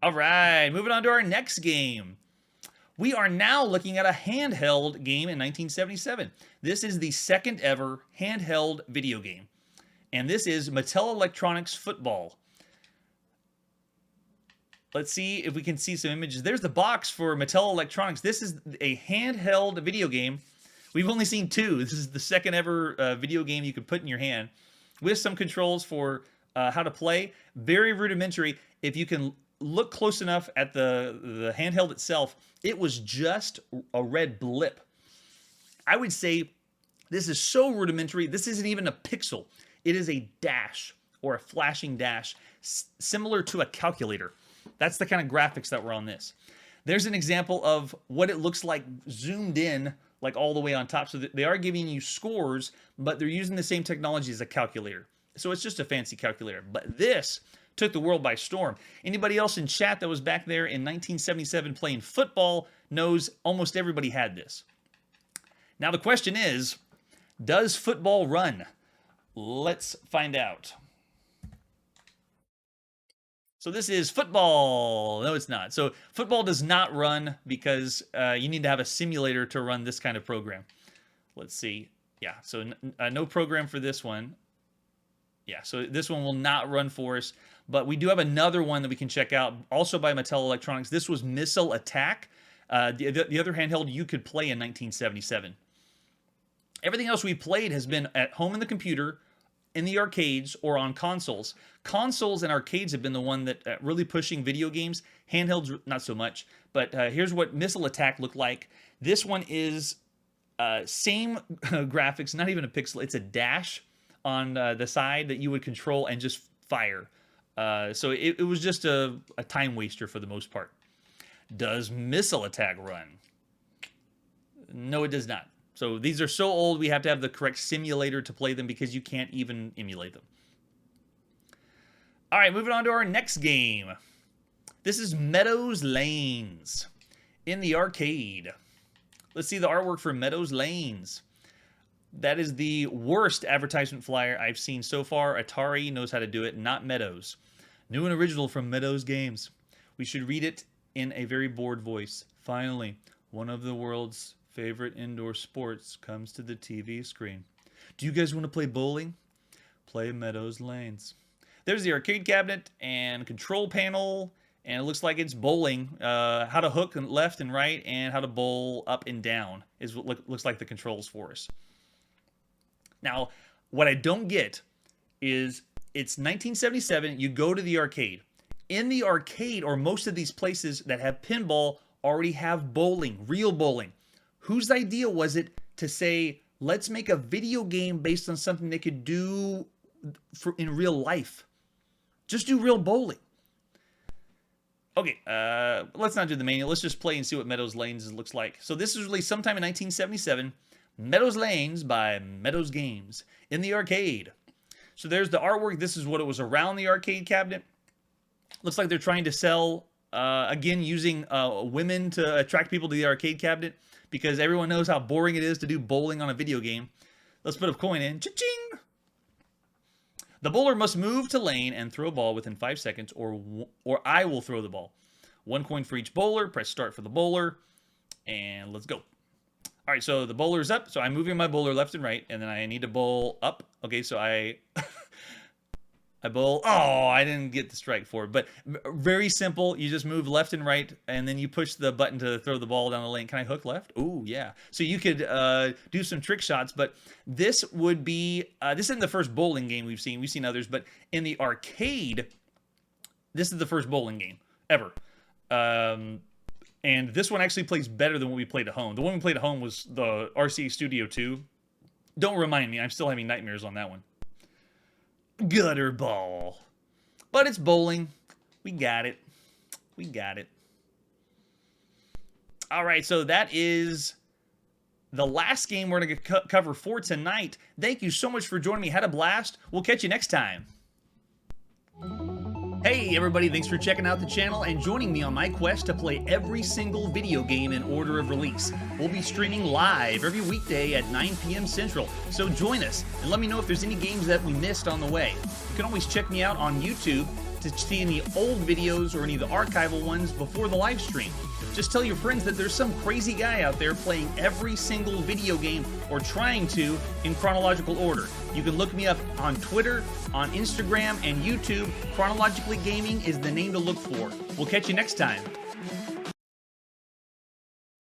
All right, moving on to our next game. We are now looking at a handheld game in 1977. This is the second ever handheld video game. And this is Mattel Electronics Football. Let's see if we can see some images. There's the box for Mattel Electronics. This is a handheld video game. We've only seen two. This is the second ever video game you could put in your hand with some controls for how to play. Very rudimentary. If you can look close enough at the handheld itself, it was just a red blip. I would say this is so rudimentary. This isn't even a pixel. It is a dash or a flashing dash, similar to a calculator. That's the kind of graphics that were on this. There's an example of what it looks like zoomed in, like all the way on top. So they are giving you scores, but they're using the same technology as a calculator. So it's just a fancy calculator. But this took the world by storm. Anybody else in chat that was back there in 1977 playing football knows almost everybody had this. Now the question is, does football run? Let's find out. So this is football. No, it's not. So football does not run because you need to have a simulator to run this kind of program. Let's see. Yeah, so no program for this one. Yeah, so this one will not run for us. But we do have another one that we can check out, also by Mattel Electronics. This was Missile Attack, the other handheld you could play in 1977. Everything else we played has been at home in the computer, in the arcades, or on consoles. Consoles and arcades have been the one that really pushing video games. Handhelds, not so much. But here's what Missile Attack looked like. This one is same graphics, not even a pixel. It's a dash on the side that you would control and just fire. So it was just a time waster for the most part. Does Missile Attack run? No, it does not. So these are so old, we have to have the correct simulator to play them because you can't even emulate them. All right, moving on to our next game. This is Meadows Lanes in the arcade. Let's see the artwork for Meadows Lanes. That is the worst advertisement flyer I've seen so far. Atari knows how to do it, not Meadows. New and original from Meadows Games. We should read it in a very bored voice. Finally, one of the world's favorite indoor sports comes to the TV screen. Do you guys want to play bowling? Play Meadows Lanes. There's the arcade cabinet and control panel, and it looks like it's bowling. How to hook left and right, and how to bowl up and down is what looks like the controls for us. Now, what I don't get is it's 1977. You go to the arcade. In the arcade, or most of these places that have pinball, already have bowling, real bowling. Whose idea was it to say, let's make a video game based on something they could do in real life? Just do real bowling. Okay, let's not do the manual. Let's just play and see what Meadows Lanes looks like. So this was released sometime in 1977. Meadows Lanes by Meadows Games in the arcade. So there's the artwork. This is what it was around the arcade cabinet. Looks like they're trying to sell, again, using women to attract people to the arcade cabinet, because everyone knows how boring it is to do bowling on a video game. Let's put a coin in. Cha-ching! The bowler must move to lane and throw a ball within 5 seconds, or I will throw the ball. 1 coin for each bowler. Press start for the bowler, and let's go. All right, so the bowler's up. So I'm moving my bowler left and right, and then I need to bowl up. Okay, so I bowl. Oh, I didn't get the strike for it. But very simple. You just move left and right, and then you push the button to throw the ball down the lane. Can I hook left? Ooh, yeah. So you could do some trick shots, but this would be, this isn't the first bowling game we've seen. We've seen others, but in the arcade, this is the first bowling game ever. And this one actually plays better than what we played at home. The one we played at home was the RCA Studio 2. Don't remind me. I'm still having nightmares on that one. Gutter ball. But it's bowling. We got it. We got it. All right, so that is the last game we're going to cover for tonight. Thank you so much for joining me. Had a blast. We'll catch you next time. Hey everybody, thanks for checking out the channel and joining me on my quest to play every single video game in order of release. We'll be streaming live every weekday at 9 p.m. Central, so join us and let me know if there's any games that we missed on the way. You can always check me out on YouTube to see any old videos or any of the archival ones before the live stream. Just tell your friends that there's some crazy guy out there playing every single video game, or trying to, in chronological order. You can look me up on Twitter, on Instagram, and YouTube. Chronologically Gaming is the name to look for. We'll catch you next time.